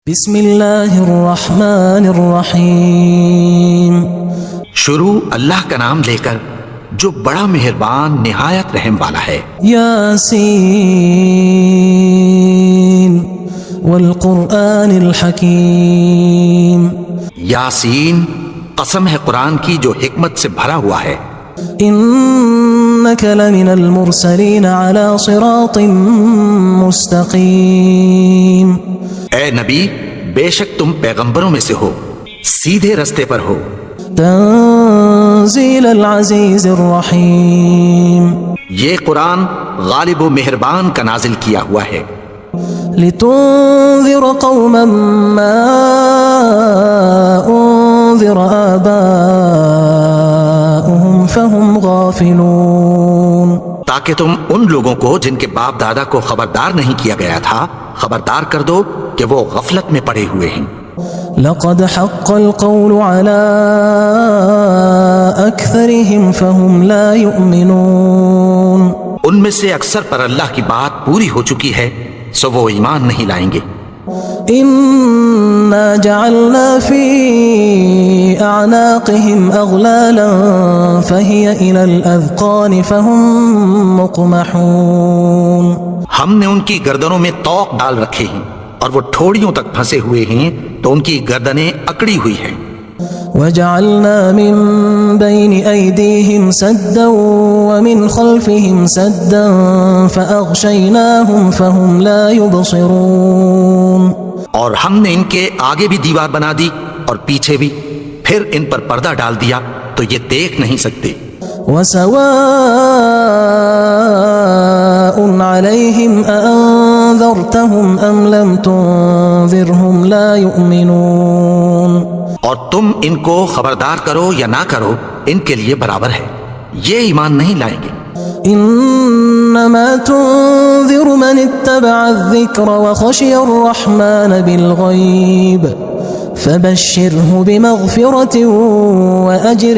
بسم اللہ الرحمن الرحیم۔ شروع اللہ کا نام لے کر جو بڑا مہربان نہایت رحم والا ہے۔ یاسین والقرآن الحکیم۔ یاسین، قسم ہے قرآن کی جو حکمت سے بھرا ہوا ہے۔ انک لمن المرسلین علی صراط مستقیم۔ اے نبی، بے شک تم پیغمبروں میں سے ہو، سیدھے رستے پر ہو۔ تنزیل العزیز الرحیم۔ یہ قرآن غالب و مہربان کا نازل کیا ہوا ہے۔ لتنذر قوما ما انذر آباؤهم فهم غافلون۔ تاکہ تم ان لوگوں کو جن کے باپ دادا کو خبردار نہیں کیا گیا تھا خبردار کر دو کہ وہ غفلت میں پڑے ہوئے ہیں۔ لقد حق القول على اکثرهم فهم لا يؤمنون۔ ان میں سے اکثر پر اللہ کی بات پوری ہو چکی ہے سو وہ ایمان نہیں لائیں گے۔ انا جعلنا في اعناقهم اغلالا فهي الى الاذقان فهم مقمحون۔ ہم نے ان کی گردنوں میں طوق ڈال رکھے ہیں اور وہ ٹھوڑیوں تک پھنسے ہوئے ہیں تو ان کی گردنیں اکڑی ہوئی ہیں۔ وجعلنا من بين أيديهم سدا ومن خلفهم سدا فأغشيناهم فهم لا يبصرون۔ اور ہم نے ان کے آگے بھی دیوار بنا دی اور پیچھے بھی، پھر ان پر پردہ ڈال دیا تو یہ دیکھ نہیں سکتے۔ وسواء عليهم أأنذرتهم أم لم تنذرهم لا يؤمنون۔ اور تم ان کو خبردار کرو یا نہ کرو ان کے لیے برابر ہے، یہ ایمان نہیں لائیں گے۔ انما تنذر من اتبع الذکر وخشی الرحمن بالغیب فبشره بمغفرة وأجر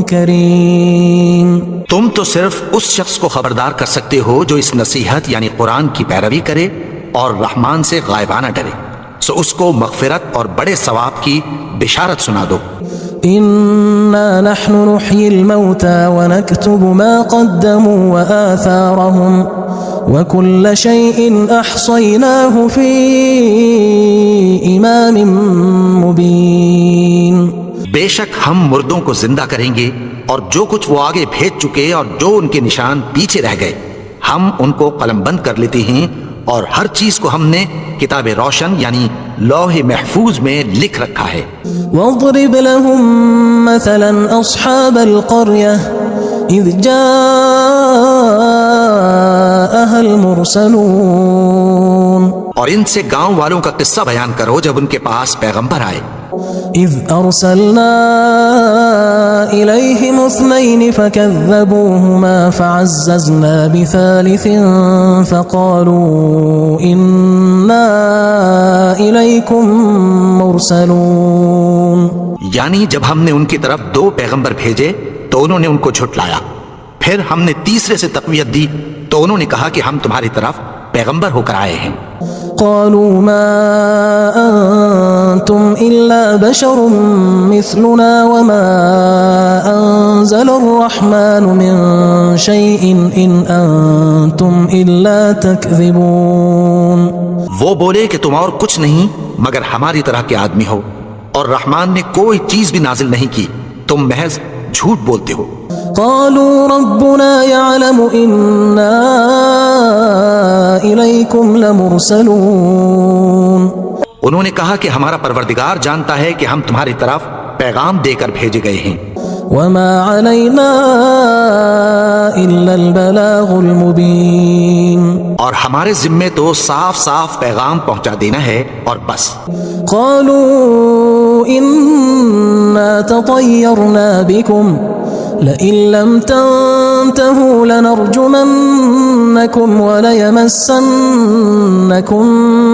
کریم۔ تم تو صرف اس شخص کو خبردار کر سکتے ہو جو اس نصیحت یعنی قرآن کی پیروی کرے اور رحمان سے غائبانہ ڈرے، سو اس کو مغفرت اور بڑے ثواب کی بشارت سنا دو۔ انا نحن نحيي الموتى ونكتب ما قدموا وآثارهم وكل شيء احصيناه في امام مبين۔ بے شک ہم مردوں کو زندہ کریں گے اور جو کچھ وہ آگے بھیج چکے اور جو ان کے نشان پیچھے رہ گئے ہم ان کو قلم بند کر لیتے ہیں، اور ہر چیز کو ہم نے کتاب روشن یعنی لوح محفوظ میں لکھ رکھا ہے۔ واضرب لهم مثلا اصحاب القرية اذ جاءها المرسلون۔ اور ان سے گاؤں والوں کا قصہ بیان کرو جب ان کے پاس پیغمبر آئے۔ اذ ارسلنا الیہم اثنین فکذبوہما فعززنا بثالث فقالوا انا الیکم مرسلون۔ یعنی جب ہم نے ان کی طرف 2 پیغمبر بھیجے تو انہوں نے ان کو جھٹلایا، پھر ہم نے تیسرے سے تقویت دی تو انہوں نے کہا کہ ہم تمہاری طرف پیغمبر ہو کر آئے ہیں۔ قالوا ما انتم الا بشر مثلنا وما انزل الرحمن من شيء ان انتم الا تكذبون۔ وہ بولے کہ تم اور کچھ نہیں مگر ہماری طرح کے آدمی ہو، اور رحمان نے کوئی چیز بھی نازل نہیں کی، تم محض جھوٹ بولتے ہو۔ قالوا ربنا يعلم إنا إليكم لمرسلون۔ انہوں نے کہا کہ ہمارا پروردگار جانتا ہے کہ ہم تمہاری طرف پیغام دے کر بھیجے گئے ہیں۔ وما علينا إلا البلاغ المبين۔ اور ہمارے ذمے تو صاف صاف پیغام پہنچا دینا ہے اور بس۔ قالوا إنا تطيرنا بكم لئن لم تنتهوا لنرجمنكم وليمسنكم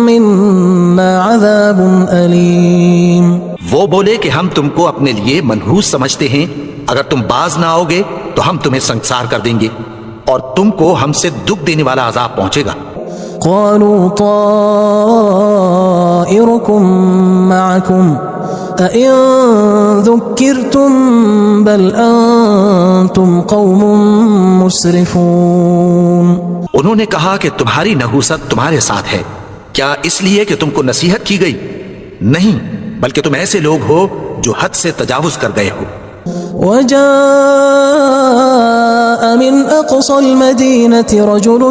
منا عذاب أليم۔ وہ بولے کہ ہم تم کو اپنے لیے منحوس سمجھتے ہیں، اگر تم باز نہ آؤ گے تو ہم تمہیں سنسار کر دیں گے اور تم کو ہم سے دکھ دینے والا عذاب پہنچے گا۔ قالوا طائركم معكم أئن ذكرتم بل أنتم قوم مسرفون. انہوں نے کہا کہ تمہاری نحوست تمہارے ساتھ ہے، کیا اس لیے کہ تم کو نصیحت کی گئی؟ نہیں، بلکہ تم ایسے لوگ ہو جو حد سے تجاوز کر گئے ہو. وجاء من أقصى المدينة رجل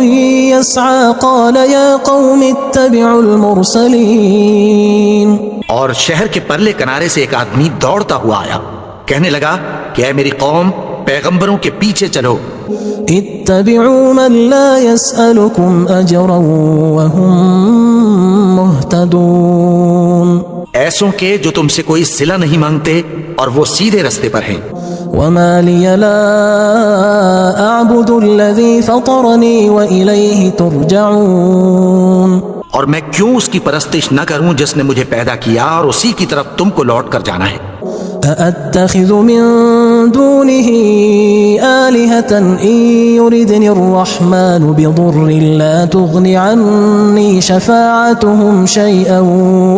يسعى قال يا قوم اتبعوا المرسلين. اور شہر کے پرلے کنارے سے ایک آدمی دوڑتا ہوا آیا، کہنے لگا کہ اے میری قوم، پیغمبروں کے پیچھے چلو. اتبعوا من لا يسألكم أجرا وهم مهتدون. ایسوں کے جو تم سے کوئی صلہ نہیں مانگتے اور وہ سیدھے رستے پر ہیں. وما لي لا أعبد الذي فطرني وإليه ترجعون. اور میں کیوں اس کی پرستش نہ کروں جس نے مجھے پیدا کیا اور اسی کی طرف تم کو لوٹ کر جانا ہے. أأتخذ من دونه آلهة إن يردني الرحمن بضر لا تغن عني شفاعتهم شيئا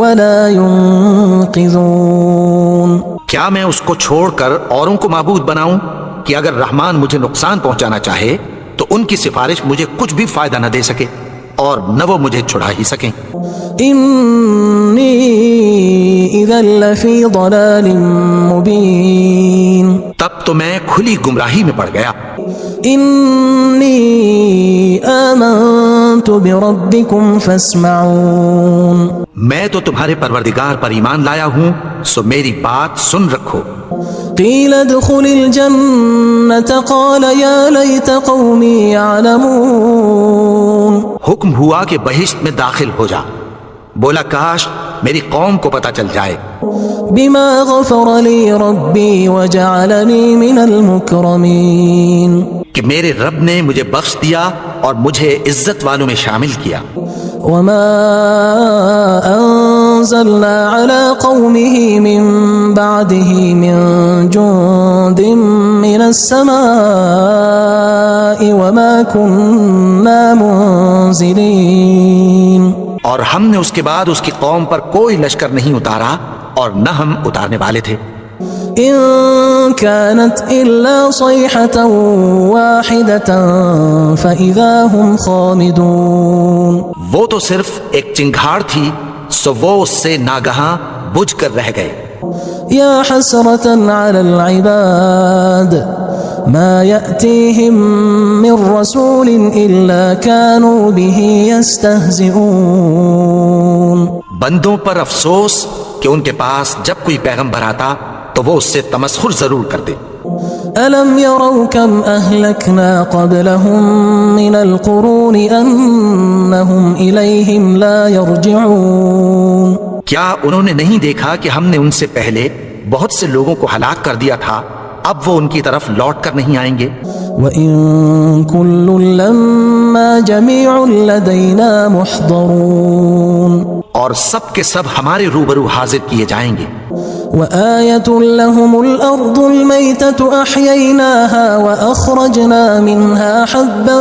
ولا ينقذون. کیا میں اس کو چھوڑ کر اوروں کو معبود بناؤں کہ اگر رحمان مجھے نقصان پہنچانا چاہے تو ان کی سفارش مجھے کچھ بھی فائدہ نہ دے سکے اور نہ وہ مجھے چھڑا ہی سکیں. إني إذا لفي ضلال مبين. تب تو میں کھلی گمراہی میں پڑ گیا. إني آمنت بربكم فاسمعون. میں تو تمہارے پروردگار پر ایمان لایا ہوں، سو میری بات سن رکھو. قيل ادخل الجنة قال يا ليت قومي يعلمون. حکم ہوا کہ بہشت میں داخل ہو جا. بولا کاش میری قوم کو پتہ چل جائے. بما غفر لي ربي وجعلني من المكرمين. کہ میرے رب نے مجھے بخش دیا اور مجھے عزت والوں میں شامل کیا. وما أنزلنا على قومه من بعده من جند من السماء وما كنا منزلين. اور ہم نے اس کے بعد اس کی قوم پر کوئی لشکر نہیں اتارا اور نہ ہم اتارنے والے تھے. إن كانت إلا صيحة واحدة فإذا هم خامدون. وہ تو صرف ایک چنگھاڑ تھی، سو وہ اس سے ناگہاں بجھ کر رہ گئے. يا حسرة على العباد ما يأتيهم من رسول إلا كانوا به يستهزئون. بندوں پر افسوس کہ ان کے پاس جب کوئی پیغمبر آتا تو وہ اس سے تمسخر ضرور کرتے. ألم يروا كم أهلكنا قبلهم من القرون أنهم إليهم لا يرجعون. کیا انہوں نے نہیں دیکھا کہ ہم نے ان سے پہلے بہت سے لوگوں کو ہلاک کر دیا تھا، اب وہ ان کی طرف لوٹ کر نہیں آئیں گے. وَإِن كُلٌّ لَمَّا جَمِيعٌ لَدَيْنَا مُحْضَرُونَ. اور سب کے سب ہمارے روبرو حاضر کیے جائیں گے. وآية لهم الأرض الميتة أحييناها وأخرجنا منها حبا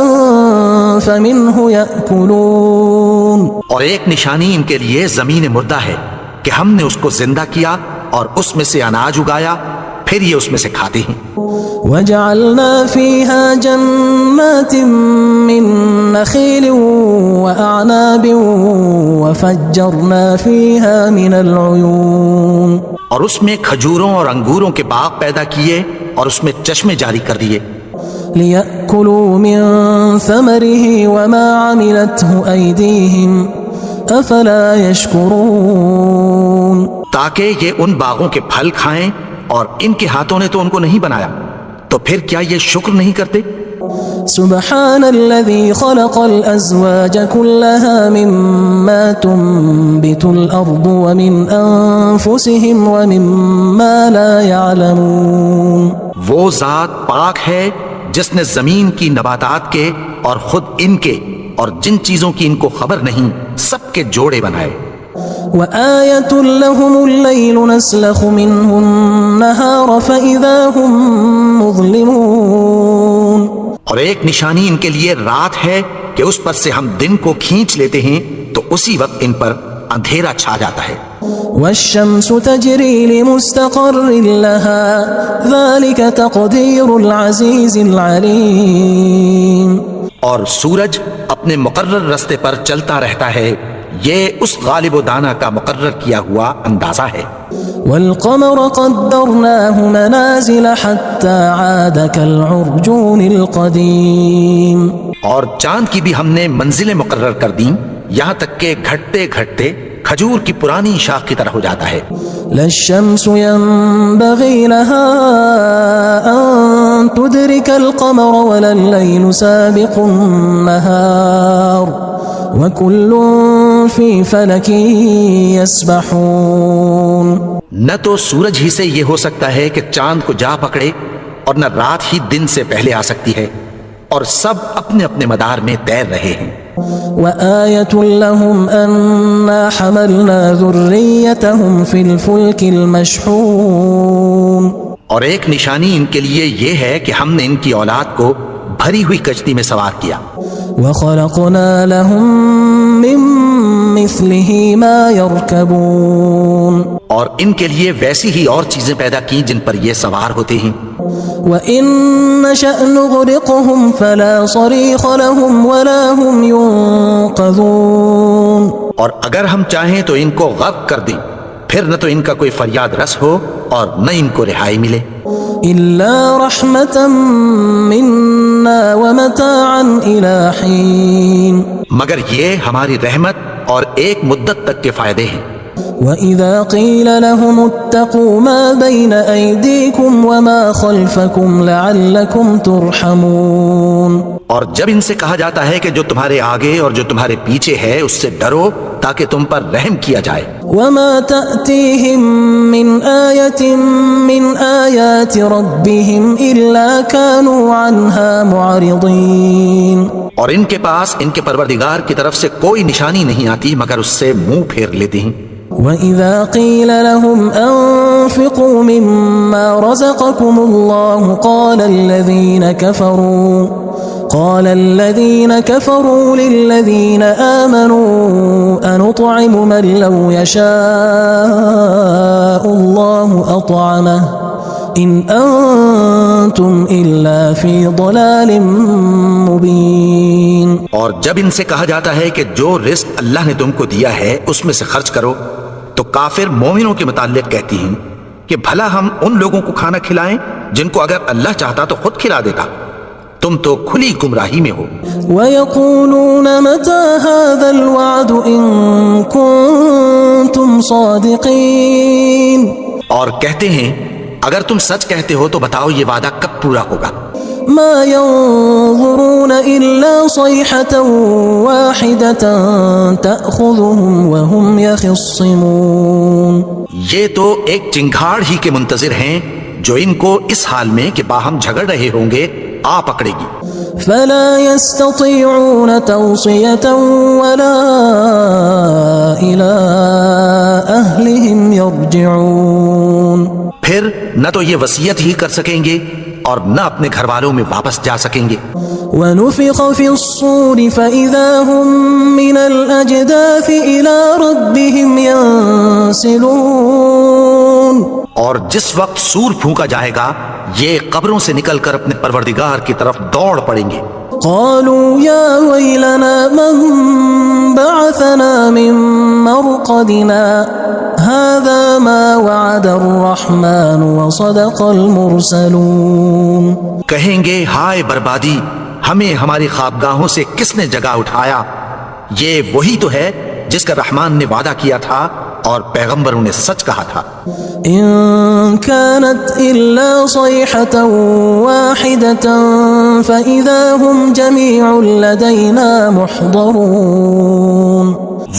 فمنه يأكلون. اور ایک نشانی ان کے لیے زمین مردہ ہے کہ ہم نے اس کو زندہ کیا اور اس میں سے اناج اگایا، پھر یہ اس میں سے کھاتے ہیں. وجعلنا فيها جنات من نخيل وأعناب وفجرنا فيها من العيون. اور اس میں کھجوروں اور انگوروں کے باغ پیدا کیے اور اس میں چشمے جاری کر دیے. ليأكلوا من ثمره وما عملته أيديهم أفلا يشكرون. تاکہ یہ ان باغوں کے پھل کھائیں اور ان کے ہاتھوں نے تو ان کو نہیں بنایا، تو پھر کیا یہ شکر نہیں کرتے؟ سبحان الذي خلق الأزواج كلها مما تنبت الأرض ومن أنفسهم ومما لا يعلمون. وہ ذات پاک ہے جس نے زمین کی نباتات کے اور خود ان کے اور جن چیزوں کی ان کو خبر نہیں سب کے جوڑے بنائے. وآية لهم الليل نسلخ منه النهار فإذا هم مظلمون. اور ایک نشانی ان کے لیے رات ہے کہ اس پر سے ہم دن کو کھینچ لیتے ہیں تو اسی وقت ان پر اندھیرا چھا جاتا ہے. والشمس تجری لمستقر لها ذلك تقدیر العزیز العلیم. اور سورج اپنے مقرر رستے پر چلتا رہتا ہے، یہ اس غالب و دانا کا مقرر کیا ہوا اندازہ ہے. والقمر قدرناه منازل حتى عاد كالعرجون القدیم. اور چاند کی بھی ہم نے منزلیں مقرر کر دیں یہاں تک کہ گھٹتے گھٹتے کھجور کی پرانی شاخ کی طرح ہو جاتا ہے. لا الشمس ينبغي لها أن تدرك القمر ولا الليل سابق النهار وكل في فلك يسبحون. نہ تو سورج ہی سے یہ ہو سکتا ہے کہ چاند کو جا پکڑے اور نہ رات ہی دن سے پہلے آ سکتی ہے، اور سب اپنے اپنے مدار میں تیر رہے ہیں. وآية لهم أنا حملنا ذريتهم في الفلك المشحون. اور ایک نشانی ان کے لیے یہ ہے کہ ہم نے ان کی اولاد کو بھری ہوئی کشتی میں سوار کیا. وخلقنا لهم من مثله ما يركبون. اور ان کے لیے ویسی ہی اور چیزیں پیدا کی جن پر یہ سوار ہوتے ہیں. وَإِن نَّشَأْ نُغْرِقْهُمْ فَلَا صَرِيخَ لَهُمْ وَلَا هُمْ يُنقَذُونَ. اور اگر ہم چاہیں تو ان کو غرق کر دیں، پھر نہ تو ان کا کوئی فریاد رس ہو اور نہ ان کو رہائی ملے. إِلَّا رَحْمَةً مِّنَّا وَمَتَاعًا إِلَى حِينٍ. مگر یہ ہماری رحمت اور ایک مدت تک کے فائدے ہیں. وَإِذَا قِيلَ لَهُمُ اتَّقُوا مَا بَيْنَ أَيْدِيكُمْ وَمَا خَلْفَكُمْ لَعَلَّكُمْ تُرْحَمُونَ. اور جب ان سے کہا جاتا ہے کہ جو تمہارے آگے اور جو تمہارے پیچھے ہے اس سے ڈرو تاکہ تم پر رحم کیا جائے. وَمَا تَأْتِيهِم مِّنْ آيَةٍ مِّنْ آيَاتِ رَبِّهِمْ إِلَّا كَانُوا عَنْهَا مُعْرِضِينَ. اور ان کے پاس ان کے پروردگار کی طرف سے کوئی نشانی نہیں آتی مگر اس سے منہ پھیر لیتے ہیں. وَإِذَا قِيلَ لَهُمْ أَنفِقُوا مِمَّا رَزَقَكُمُ اللَّهُ قَالَ الَّذِينَ كَفَرُوا لِلَّذِينَ آمَنُوا أَنُطْعِمُ مَن لَّوْ يَشَاءُ اللَّهُ أَطْعَمَهُ إِنْ أَنتُمْ إِلَّا فِي ضَلَالٍ مُّبِينٍ. اور جب ان سے کہا جاتا ہے کہ جو رزق اللہ نے تم کو دیا ہے اس میں سے خرچ کرو تو کافر مومنوں کے متعلق کہتی ہیں کہ بھلا ہم ان لوگوں کو کھانا کھلائیں جن کو اگر اللہ چاہتا تو خود کھلا دیتا. تم تو کھلی گمراہی میں ہو. وَيَقُولُونَ مَتَى هَذَا الْوَعْدُ إِن كُنتُمْ صَادِقِينَ. اور کہتے ہیں اگر تم سچ کہتے ہو تو بتاؤ یہ وعدہ کب پورا ہوگا. مَا يَنظُرُونَ إِلَّا صَيْحَةً وَاحِدَةً تَأْخُذُهُمْ وَهُمْ يَخِصِّمُونَ. یہ تو ایک چنگھاڑ ہی کے منتظر ہیں جو ان کو اس حال میں کہ باہم جھگڑ رہے ہوں گے آ پکڑے گی. فَلَا يَسْتَطِيعُونَ تَوْصِيَةً وَلَا إِلَىٰ أَهْلِهِمْ يَرْجِعُونَ. پھر نہ تو یہ وصیت ہی کر سکیں گے اور نہ اپنے گھر والوں میں واپس جا سکیں گے. وَنُفِخَ فِي الصُّورِ فَإِذَا هُم مِّنَ الْأَجْدَاثِ إِلَىٰ رَبِّهِمْ يَنسِلُونَ. اور جس وقت سور پھونکا جائے گا یہ قبروں سے نکل کر اپنے پروردگار کی طرف دوڑ پڑیں گے. قالوا يا ويلنا من بعثنا من مرقدنا هذا ما وعد الرحمن وصدق المرسلون. کہیں گے ہائے بربادی، ہمیں ہماری خوابگاہوں سے کس نے جگا اٹھایا؟ یہ وہی تو ہے جس کا رحمان نے وعدہ کیا تھا اور پیغمبروں نے سچ کہا تھا. إن كانت إلا صيحة واحدة فإذا هم جميع لدينا محضرون.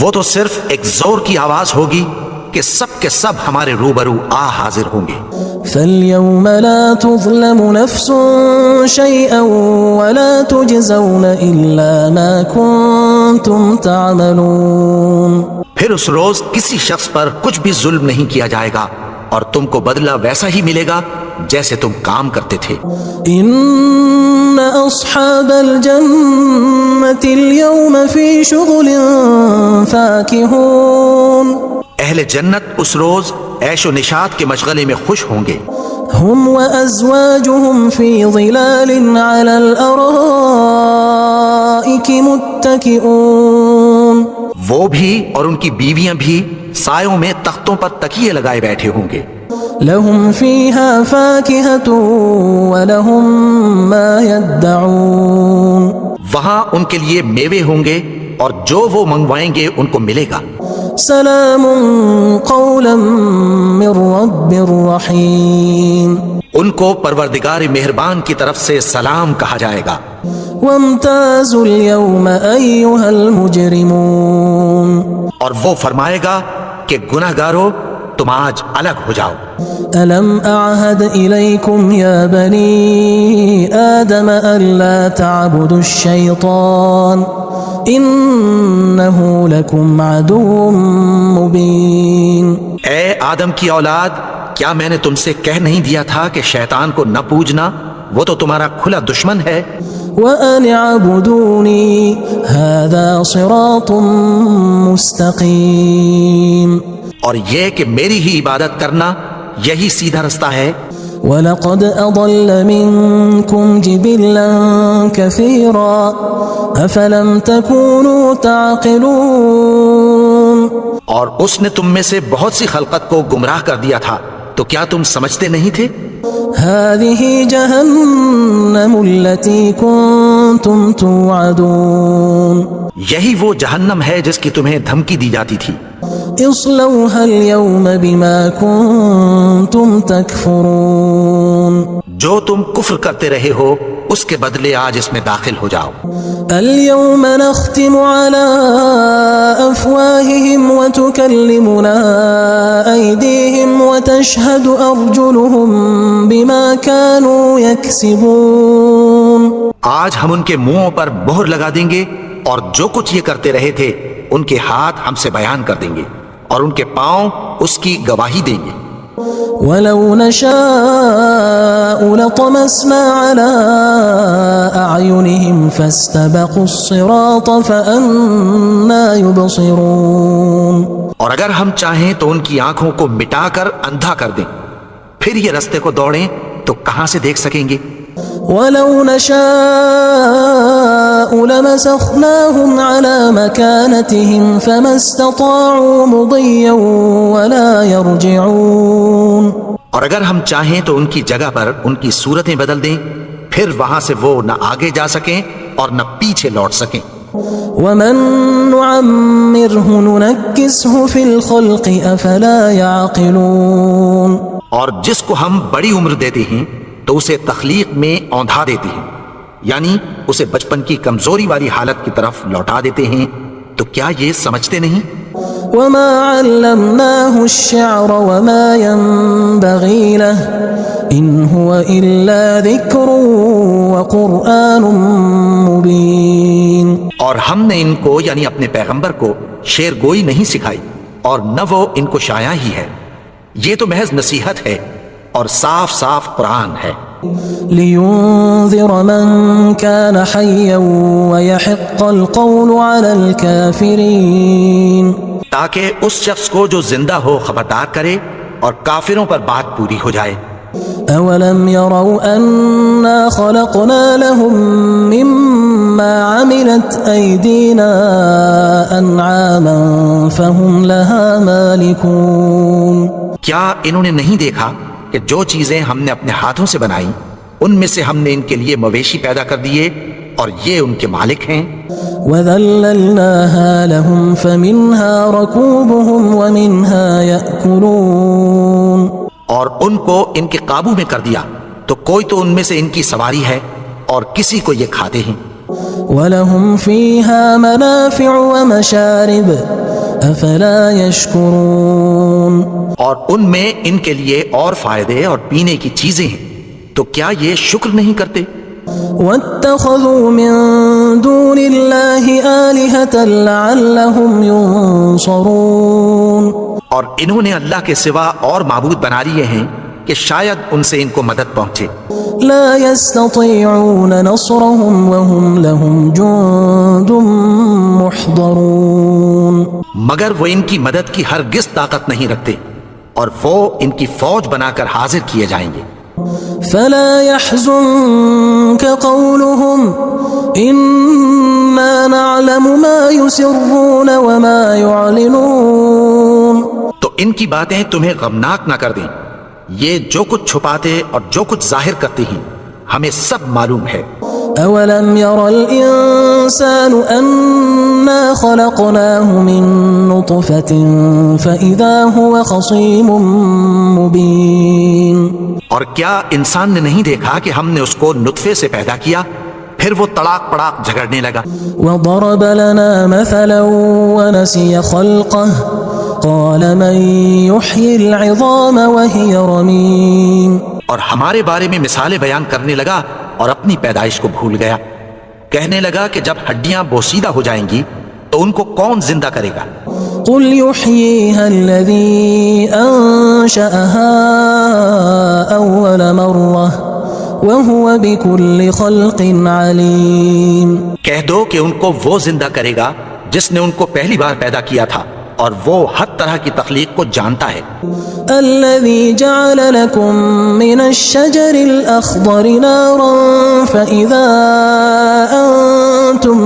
وہ تو صرف ایک زور کی آواز ہوگی کہ سب کے سب ہمارے روبرو آ حاضر ہوں گے. فاليوم لا تظلم نفس شيئا ولا تجزون إلا ما كنتم تعملون. پھر اس روز کسی شخص پر کچھ بھی ظلم نہیں کیا جائے گا اور تم کو بدلہ ویسا ہی ملے گا جیسے تم کام کرتے تھے۔ ان اصحاب الجنة اليوم في شغل فاكهون اہل جنت اس روز عیش و نشاط کے مشغلے میں خوش ہوں گے۔ هم وازواجهم في ظلال على الارائك متكئون وہ بھی اور ان کی بیویاں بھی سایوں میں تختوں پر تکیے لگائے بیٹھے ہوں گے۔ لهم فيها فاكهة ولهم ما يدعون وہاں ان کے لیے میوے ہوں گے اور جو وہ منگوائیں گے ان کو ملے گا۔ سلام قولا من رب رحیم ان کو پروردگار مہربان کی طرف سے سلام کہا جائے گا۔ وامتازوا اليوم ایھا المجرمون اور وہ فرمائے گا کہ گناہگارو تم آج الگ ہو جاؤ۔ ألم أعهد إليكم يا بني آدم ألا تعبدوا الشيطان إنه لكم عدو مبين اے آدم کی اولاد، کیا میں نے تم سے کہہ نہیں دیا تھا کہ شیطان کو نہ پوجنا، وہ تو تمہارا کھلا دشمن ہے۔ وأن اعبدوني هذا صراط مستقيم اور یہ کہ میری ہی عبادت کرنا یہی سیدھا رستہ ہے۔ وَلَقَدْ أَضَلَّ مِنكُمْ جِبِلًّا كَثِيرًا أَفَلَمْ تَكُونُوا تَعْقِلُونَ اور اس نے تم میں سے بہت سی خلقت کو گمراہ کر دیا تھا، تو کیا تم سمجھتے نہیں تھے؟ هَذِهِ جَهَنَّمُ الَّتِي كُنتُمْ تُوعَدُونَ یہی وہ جہنم ہے جس کی تمہیں دھمکی دی جاتی تھی۔ اصلوها اليوم بما كنتم تكفرون جو تم کفر کرتے رہے ہو اس کے بدلے آج اس میں داخل ہو جاؤ۔ اليوم نختم على أفواههم وتكلمنا أيديهم وتشهد أرجلهم بما كانوا يكسبون آج ہم ان کے منہوں پر مہر لگا دیں گے اور جو کچھ یہ کرتے رہے تھے ان کے ہاتھ ہم سے بیان کر دیں گے اور ان کے پاؤں اس کی گواہی دیں گے۔ وَلَوْ نَشَاءُ لَطَمَسْنَا عَلَىٰ أَعْيُنِهِمْ فَاسْتَبَقُوا الصِّرَاطَ فَأَنَّىٰ يُبْصِرُونَ اور اگر ہم چاہیں تو ان کی آنکھوں کو مٹا کر اندھا کر دیں، پھر یہ رستے کو دوڑیں تو کہاں سے دیکھ سکیں گے؟ وَلَوْ نَشَاءُ لَمَسَخْنَاهُمْ عَلَىٰ مَكَانَتِهِمْ فَمَا اسْتَطَاعُوا مُضِيًّا وَلَا يَرْجِعُونَ اور اگر ہم چاہیں تو ان کی جگہ پر ان کی صورتیں بدل دیں، پھر وہاں سے وہ نہ آگے جا سکیں اور نہ پیچھے لوٹ سکیں۔ وَمَن نُعَمِّرْهُ نُنَكِّسْهُ فِي الْخَلْقِ أَفَلَا يَعْقِلُونَ اور جس کو ہم بڑی عمر دیتے ہیں تو اسے تخلیق میں اوندھا دیتے ہیں، یعنی اسے بچپن کی کمزوری والی حالت کی طرف لوٹا دیتے ہیں، تو کیا یہ سمجھتے نہیں؟ وَمَا عَلَّمْنَاهُ الشِّعْرَ وَمَا يَنبَغِي لَهُ إِنْ هُوَ إِلَّا ذِكْرٌ وَقُرْآنٌ مُبِينٌ اور ہم نے ان کو یعنی اپنے پیغمبر کو شعر گوئی نہیں سکھائی اور نہ وہ ان کو شایع ہی ہے، یہ تو محض نصیحت ہے اور صاف صاف قرآن ہے۔ لِيُنذِرَ مَن كَانَ حَيًّا وَيَحِقَّ الْقَوْلُ عَلَى الْكَافِرِينَ تاکہ اس شخص کو جو زندہ ہو خبردار کرے اور کافروں پر بات پوری ہو جائے۔ أَوَلَمْ يَرَوْا أَنَّا خَلَقْنَا لَهُم مِّمَّا عَمِلَتْ أَيْدِينَا أَنْعَامًا فَهُمْ لَهَا مَالِكُونَ کیا انہوں نے نہیں دیکھا کہ جو چیزیں ہم نے اپنے ہاتھوں سے بنائی ان میں سے ہم نے ان کے لیے مویشی پیدا کر دیے اور یہ ان کے مالک ہیں۔ وَذَلَّلْنَاهَا لَهُمْ فَمِنْهَا رَكُوبُهُمْ وَمِنْهَا يَأْكُلُونَ اور ان کو ان کے قابو میں کر دیا تو کوئی تو ان میں سے ان کی سواری ہے اور کسی کو یہ کھاتے ہیں۔ وَلَهُمْ فِيهَا مَنَافِعُ وَمَشَارِبُ أَفَلَا يَشْكُرُونَ اور ان میں ان کے لیے اور فائدے اور پینے کی چیزیں ہیں، تو کیا یہ شکر نہیں کرتے؟ وَاتَّخَذُوا مِن دُونِ اللَّهِ آلِهَةً لَعَلَّهُمْ يُنصَرُونَ اور انہوں نے اللہ کے سوا اور معبود بنا لیے ہیں کہ شاید ان سے ان کو مدد پہنچے۔ لا يستطيعون نصرهم وهم لهم جند محضرون مگر وہ ان کی مدد کی ہرگز طاقت نہیں رکھتے اور وہ ان کی فوج بنا کر حاضر کیے جائیں گے۔ فلا يحزنك قولهم إنا نعلم ما يسرون وما يعلنون تو ان کی باتیں تمہیں غمناک نہ کر دیں، یہ جو کچھ چھپاتے اور جو کچھ ظاہر کرتے ہیں ہمیں سب معلوم ہے۔ أولم ير الإنسان أنا خلقناه من نطفة فإذا هو خصيم مبين اور کیا انسان نے نہیں دیکھا کہ ہم نے اس کو نطفے سے پیدا کیا پھر وہ تڑاک پڑاک جھگڑنے لگا۔ وضرب لنا مثلا ونسي خلقه قال من يحيي العظام وهي رميم اور ہمارے بارے میں مثالیں بیان کرنے لگا اور اپنی پیدائش کو بھول گیا، کہنے لگا کہ جب ہڈیاں بوسیدہ ہو جائیں گی تو ان کو کون زندہ کرے گا؟ قل يحييها الذي أنشأها أول مرة وهو بكل خلق عليم کہہ دو کہ ان کو وہ زندہ کرے گا جس نے ان کو پہلی بار پیدا کیا تھا اور وہ ہر طرح کی تخلیق کو جانتا ہے۔ الذي جعل لكم من الشجر الأخضر نارا فإذا أنتم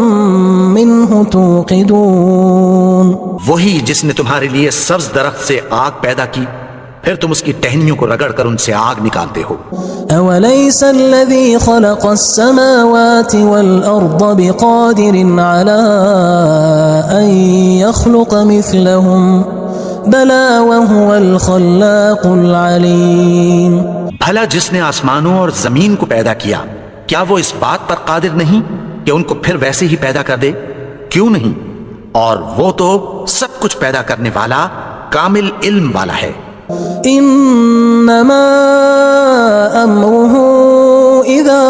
منه توقدون وہی جس نے تمہارے لیے سبز درخت سے آگ پیدا کی پھر تم اس کی ٹہنیوں کو رگڑ کر ان سے آگ نکالتے ہو۔ أوليس الذي خلق السماوات والأرض بقادر على أن يخلق مثلهم بلى وهو الخلاق العليم بھلا جس نے آسمانوں اور زمین کو پیدا کیا کیا وہ اس بات پر قادر نہیں کہ ان کو پھر ویسے ہی پیدا کر دے؟ کیوں نہیں؟ اور وہ تو سب کچھ پیدا کرنے والا کامل علم والا ہے۔ انما امره اذا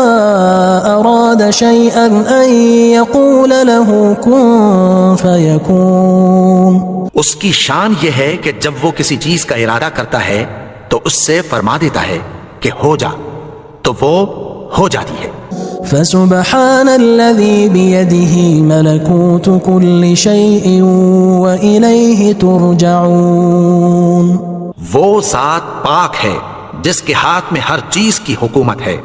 اراد شيئا ان يقول له كن فيكون اس کی شان یہ ہے کہ جب وہ کسی چیز کا ارادہ کرتا ہے تو اس سے فرما دیتا ہے کہ ہو جا، تو وہ ہو جاتی ہے۔ فسبحان الذي بيده ملكوت كل شيء وإليه ترجعون وہ ذات پاک ہے جس کے ہاتھ میں ہر چیز کی حکومت ہے